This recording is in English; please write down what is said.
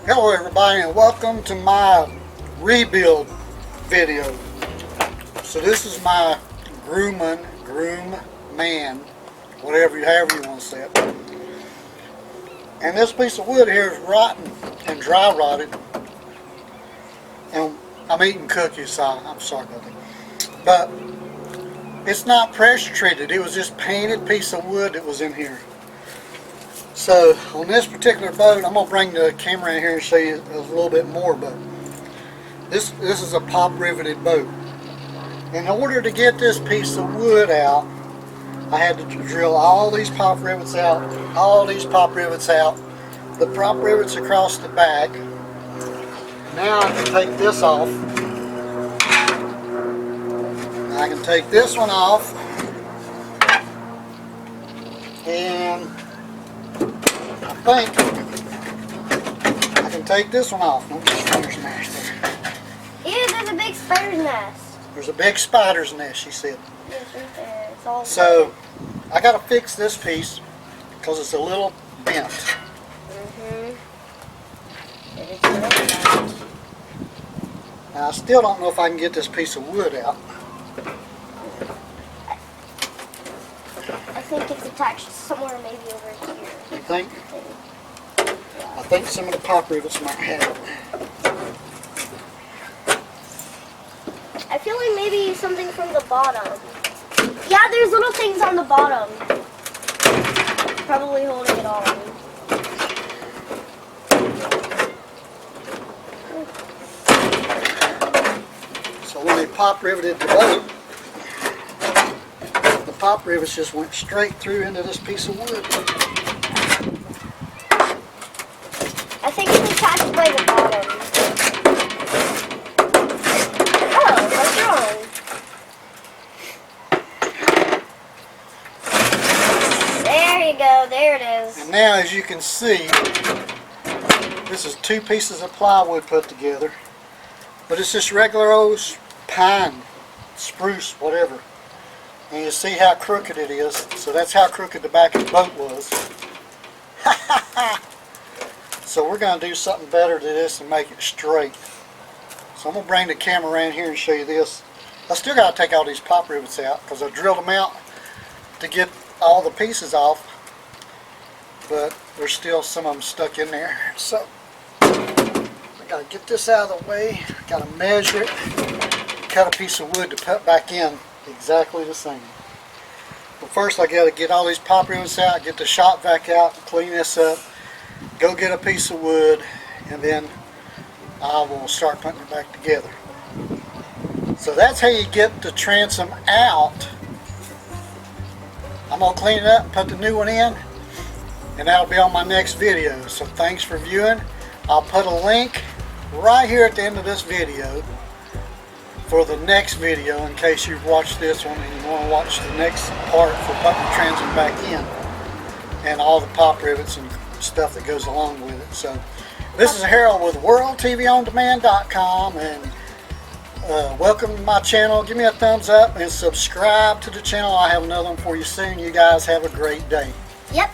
Hello everybody and welcome to my rebuild video. So this is my GRUMMAN, however you want to say it. And this piece of wood here is rotten and dry rotted. And I'm eating cookies, so I'm sorry about that. But it's not pressure treated, it was just painted piece of wood that was in here. So on this particular boat, I'm going to bring the camera in here and show you a little bit more, but this is a pop riveted boat. In order to get this piece of wood out, I had to drill all these pop rivets out, the prop rivets across the back. Now I can take this off. I can take this one off, and I think I can take this one off. Don't get spider's nest there. Ew, there's a big spider's nest. There's a big spider's nest, she said. Yes, right there. It's all So I got to fix this piece because it's a little bent. Now I still don't know if I can get this piece of wood out. I think it's attached somewhere maybe over here. You think? I think some of the pop rivets might have it. I feel like maybe something from the bottom. Yeah, there's little things on the bottom. Probably holding it on. So when they pop riveted the boat, the pop rivets just went straight through into this piece of wood. I think it's attached by the bottom. Oh, what's wrong? There you go, there it is. And now, as you can see, this is two pieces of plywood put together, but it's just regular old pine, spruce, whatever. And you see how crooked it is. So that's how crooked the back of the boat was. So we're going to do something better to this and make it straight. So I'm going to bring the camera around here and show you this. I still got to take all these pop rivets out because I drilled them out to get all the pieces off. But there's still some of them stuck in there. So I got to get this out of the way. Got to measure it. Cut a piece of wood to put back in exactly the same. But first I got to get all these pop rivets out, get the shop vac out, clean this up, go get a piece of wood, and then I will start putting it back together. So that's how you get the transom out. I'm going to clean it up and put the new one in, and that'll be on my next video. So thanks for viewing. I'll put a link right here at the end of this video for the next video in case you've watched this one and you want to watch the next part for putting the transom back in and all the pop rivets and stuff that goes along with it. So this is Harold with WorldTVOnDemand.com, and welcome to my channel. Give me a thumbs up and subscribe to the channel. I have another one for you soon. You guys have a great day. Yep.